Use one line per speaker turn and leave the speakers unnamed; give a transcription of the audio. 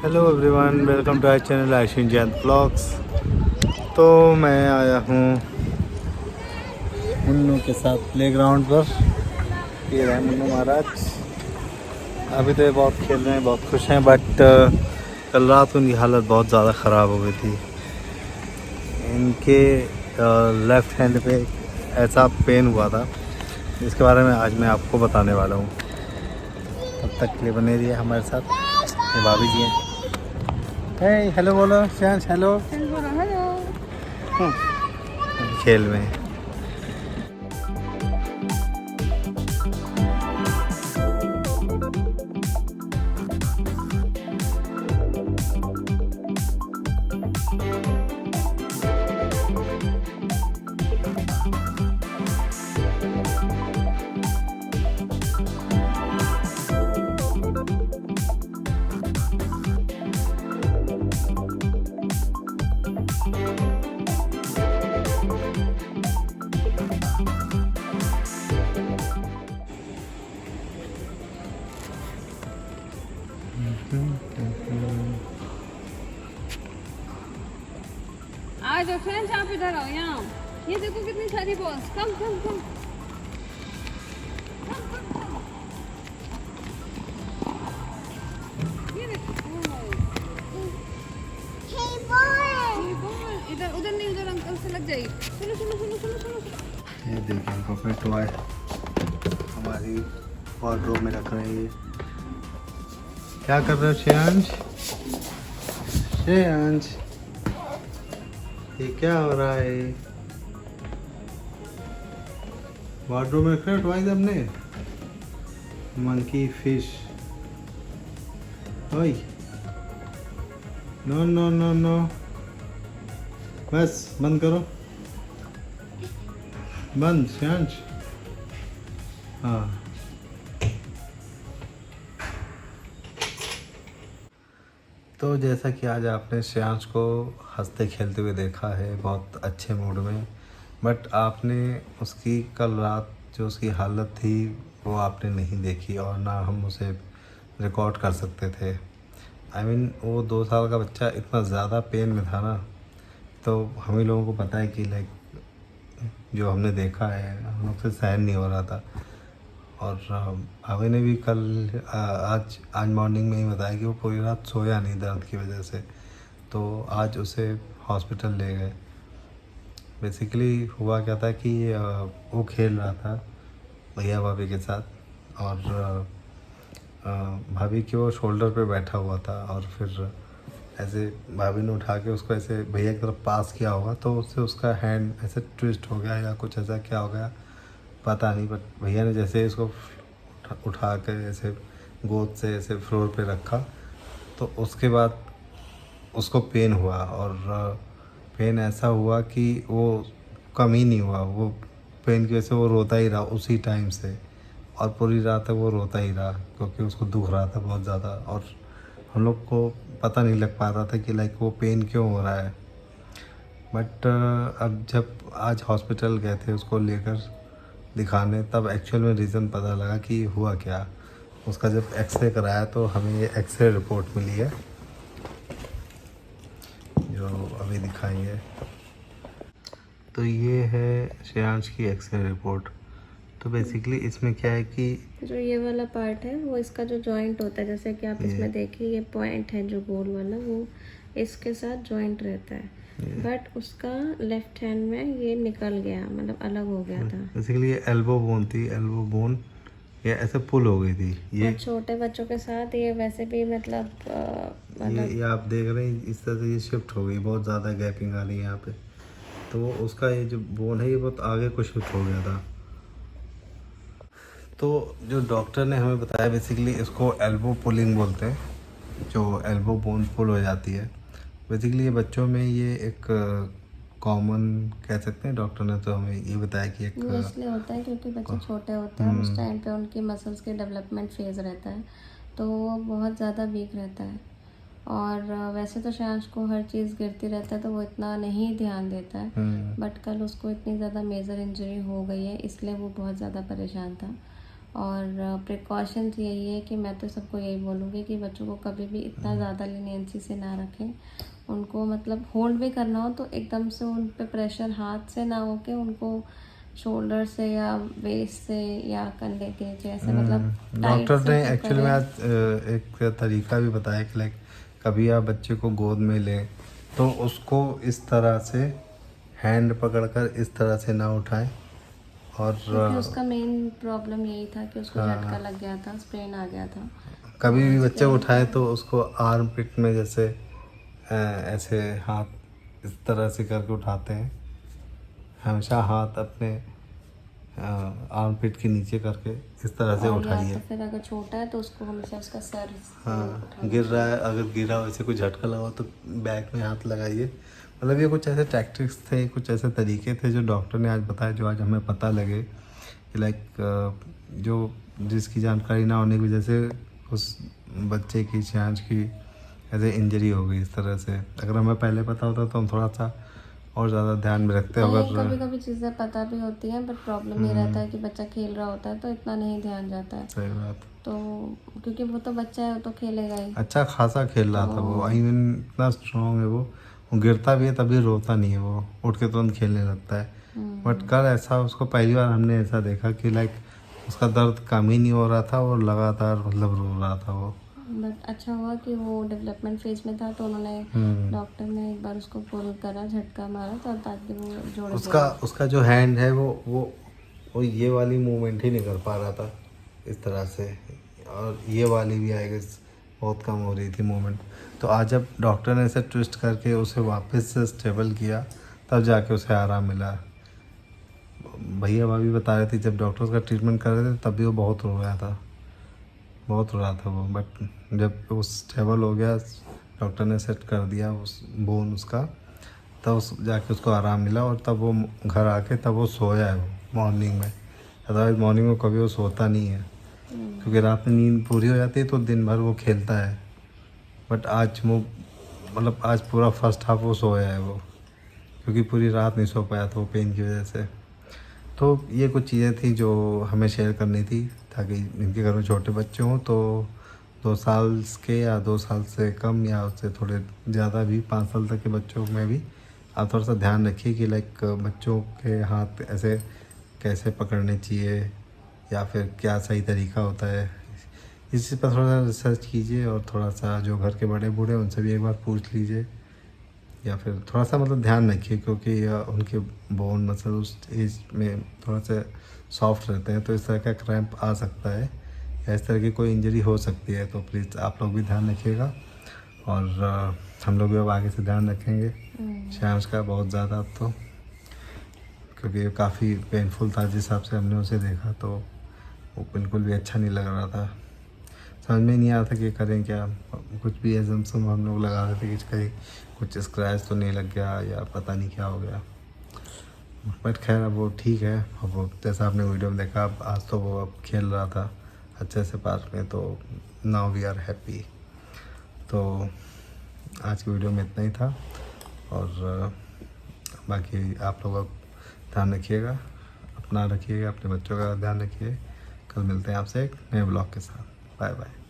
Hello everyone, welcome to our channel Ashin Jain blogs. तो मैं आया हूँ मुन्नू के साथ प्लेग्राउंड पर। ये रहे मुन्नू महाराज। अभी तो ये बहुत खेल रहे हैं, बहुत खुश हैं, बट कल रात उनकी हालत बहुत ज़्यादा ख़राब हो गई थी। इनके लेफ़्ट हैंड पे ऐसा पेन हुआ था जिसके बारे में आज मैं आपको बताने वाला हूँ। तब तक के लिए बने रहिए हमारे साथ। ये भाभी जी हैं। हेलो बोलो श्रेयांश, हेलो। खेल में
आ जाओ फ्रेंड्स, आप इधर आओ। यहाँ ये देखो कितनी सारी बॉल्स। कम कम कम ये देखो। बॉल इधर उधर नहीं, उधर अंकल से लग जाएगी। सुनो सुनो सुनो सुनो सुनो।
ये देखिए इनको अपने टॉय हमारी वार्डरोब में रख रहे हैं। क्या कर रहे हो श्रेयांश? श्रेयांश, ये क्या हो रहा है? वार्डरोब में रख रहे हो टॉयज अपने? Monkey fish. ओए नो नो नो नो, बस बंद करो, बंद श्रेयांश। हाँ, तो जैसा कि आज आपने श्रेयांश को हंसते खेलते हुए देखा है, बहुत अच्छे मूड में, बट आपने उसकी कल रात जो उसकी हालत थी वो आपने नहीं देखी और ना हम उसे रिकॉर्ड कर सकते थे। आई मीन वो 2 साल का बच्चा इतना ज़्यादा पेन में था ना, तो हम ही लोगों को पता है कि लाइक जो हमने देखा है हम लोग से सहन नहीं हो रहा था। और भाभी ने भी कल आज मॉर्निंग में ही बताया कि वो पूरी रात सोया नहीं दर्द की वजह से। तो आज उसे हॉस्पिटल ले गए। बेसिकली हुआ क्या था कि वो खेल रहा था भैया भाभी के साथ और भाभी के वो शोल्डर पे बैठा हुआ था और फिर ऐसे भाभी ने उठा के उसको ऐसे भैया की तरफ पास किया होगा, तो उससे उसका हैंड ऐसे ट्विस्ट हो गया या कुछ ऐसा क्या हो गया पता नहीं। बट भैया ने जैसे इसको उठा के ऐसे गोद से ऐसे फ्लोर पे रखा, तो उसके बाद उसको पेन हुआ और पेन ऐसा हुआ कि वो कम ही नहीं हुआ। वो पेन की वजह से वो रोता ही रहा उसी टाइम से, और पूरी रात तक वो रोता ही रहा क्योंकि उसको दुख रहा था बहुत ज़्यादा। और हम लोग को पता नहीं लग पा रहा था कि लाइक वो पेन क्यों हो रहा है। बट अब जब आज हॉस्पिटल गए थे उसको लेकर दिखाने, तब एक्चुअल में रीज़न पता लगा कि हुआ क्या। उसका जब एक्सरे कराया तो हमें ये एक्सरे रिपोर्ट मिली है जो अभी दिखाएंगे। तो ये है श्रेयांश की एक्सरे रिपोर्ट। तो बेसिकली इसमें क्या है कि
जो ये वाला पार्ट है वो इसका जो जॉइंट होता है, जैसे कि आप इसमें देखिए ये पॉइंट है जो गोल वाला, वो इसके साथ जॉइंट रहता है। बट उसका लेफ्ट हैंड में ये निकल गया, मतलब अलग हो गया था।
बेसिकली ये एल्बो बोन थी, एल्बो बोन ये ऐसे पुल हो गई थी। ये
और छोटे बच्चों के साथ ये वैसे भी मतलब
ये आप देख रहे हैं इस तरह से ये शिफ्ट हो गई, बहुत ज़्यादा गैपिंग आ रही है यहाँ पे। तो वो उसका ये जो बोन है ये बहुत आगे को शिफ्ट हो गया था। तो जो डॉक्टर ने हमें बताया बेसिकली इसको एल्बो पुलिंग बोलते हैं, जो एल्बो बोन पुल हो जाती है। बेसिकली ये बच्चों में ये एक कॉमन कह सकते हैं। डॉक्टर ने तो हमें ये बताया कि एक
वो इसलिए होता है क्योंकि बच्चे छोटे होते हैं, उस टाइम पे उनकी मसल्स के डेवलपमेंट फेज रहता है, तो वो बहुत ज़्यादा वीक रहता है। और वैसे तो श्रेयांश को हर चीज़ गिरती रहता है तो वो इतना नहीं ध्यान देता है, बट कल उसको इतनी ज़्यादा मेजर इंजरी हो गई है इसलिए वो बहुत ज़्यादा परेशान था। और प्रिकॉशंस यही है कि मैं तो सबको यही बोलूँगी कि बच्चों को कभी भी इतना ज़्यादा लीनियंसी से ना रखें। उनको मतलब होल्ड भी करना हो तो एकदम से उन पे प्रेशर हाथ से ना हो के उनको शोल्डर से या वेस्ट से या कंधे के नीचे ऐसे मतलब टाइट
डॉक्टर ने
से
एक्चुअली में
करें।
आज एक तरीका भी बताया कि लाइक कभी आप बच्चे को गोद में लें तो उसको इस तरह से हैंड पकड़कर इस तरह से ना उठाएं और
क्योंकि उसका मेन प्रॉब्लम यही था कि उसको
हाँ।
झटका लग गया था, स्प्रेन आ गया था।
कभी भी बच्चे
इसलिए
उठाएं तो उसको आर्म पिट में जैसे ऐसे हाथ इस तरह से करके उठाते हैं। हमेशा हाथ अपने आर्म पिट के नीचे करके इस तरह से
और या
उठाइए।
तो फिर अगर छोटा है तो उसको हमेशा उसका सर
हाँ,
उठाना
गिर रहा है, अगर गिरा वैसे कुछ झटका लगा हो तो बैक में हाथ लगाइए। मतलब ये कुछ ऐसे टैक्टिक्स थे, कुछ ऐसे तरीके थे जो डॉक्टर ने आज बताए, जो आज हमें पता लगे कि लाइक जो जिसकी जानकारी ना होने की वजह से उस बच्चे की चांच की ऐसे इंजरी हो गई इस तरह से। अगर हमें पहले पता होता तो हम थोड़ा सा और ज़्यादा ध्यान में रखते।
नहीं,
अगर
कभी कभी चीज़ें पता भी होती हैं बट प्रॉब्लम ये रहता है कि बच्चा खेल रहा होता है तो इतना नहीं ध्यान जाता है।
सही बात,
तो क्योंकि वो तो बच्चा है, वो तो खेलेगा ही।
अच्छा खासा खेल रहा था वो, आई मीन इतना स्ट्रॉन्ग है वो गिरता भी है तभी रोता नहीं है, वो उठ के तुरंत खेलने लगता है। बट कल ऐसा उसको पहली बार हमने ऐसा देखा कि लाइक उसका दर्द कम ही नहीं हो रहा था और लगातार मतलब रो रहा था वो।
बट अच्छा हुआ कि वो डेवलपमेंट फेज में था तो उन्होंने डॉक्टर ने एक बार उसको पुल करा, झटका मारा तो ताकि वो जोड़
उसका जो हैंड है वो ये वाली मूवमेंट ही नहीं कर पा रहा था इस तरह से, और ये वाली भी आई गेस बहुत कम हो रही थी मूवमेंट। तो आज जब डॉक्टर ने इसे ट्विस्ट करके उसे वापस से स्टेबल किया तब जाके उसे आराम मिला। भैया भाभी बता रहे थे जब डॉक्टर उसका ट्रीटमेंट कर रहे थे तब भी वो बहुत रो रहा था, बहुत रो रहा था वो। बट जब वो स्टेबल हो गया, डॉक्टर ने सेट कर दिया उस बोन उसका, तब उस जाके उसको आराम मिला और तब वो घर आके तब वो सोया है वो मॉर्निंग में। अदरवाइज मॉर्निंग में कभी वो सोता नहीं है क्योंकि रात में नींद पूरी हो जाती है तो दिन भर वो खेलता है। बट आज वो मतलब आज पूरा फर्स्ट हाफ वो सोया है वो, क्योंकि पूरी रात नहीं सो पाया था वो पेन की वजह से। तो ये कुछ चीज़ें थी जो हमें शेयर करनी थी ताकि इनके घर में छोटे बच्चे हों तो 2 साल के या 2 साल से कम या उससे थोड़े ज़्यादा भी 5 साल तक के बच्चों में भी आप थोड़ा सा ध्यान रखिए कि लाइक बच्चों के हाथ ऐसे कैसे पकड़ने चाहिए या फिर क्या सही तरीका होता है। इस चीज़ पर थोड़ा सा रिसर्च कीजिए और थोड़ा सा जो घर के बड़े बूढ़े उनसे भी एक बार पूछ लीजिए या फिर थोड़ा सा मतलब ध्यान रखिए क्योंकि उनके बोन मसल उस एज में थोड़ा सा सॉफ्ट रहते हैं तो इस तरह का क्रैम्प आ सकता है या इस तरह की कोई इंजरी हो सकती है। तो प्लीज़ आप लोग भी ध्यान रखिएगा और हम लोग भी अब आगे से ध्यान रखेंगे शैम्स का बहुत ज़्यादा अब तो, क्योंकि काफ़ी पेनफुल था जिस हिसाब से हमने उसे देखा तो वो बिल्कुल भी अच्छा नहीं लग रहा था। समझ में नहीं आ रहा था कि करें क्या, कुछ भी एजम्पशन हम लोग लगा रहे थे कि कहीं कुछ स्क्रैच तो नहीं लग गया या पता नहीं क्या हो गया। बट खैर अब वो ठीक है। अब वो जैसा आपने वीडियो में देखा अब आज तो वो अब खेल रहा था अच्छे से पार्क में, तो नाउ वी आर हैप्पी। तो आज की वीडियो में इतना ही था और बाकी आप लोग अब ध्यान रखिएगा, अपना रखिएगा, अपने बच्चों का ध्यान रखिए। कल मिलते हैं आपसे एक नए ब्लॉग के साथ। Bye bye.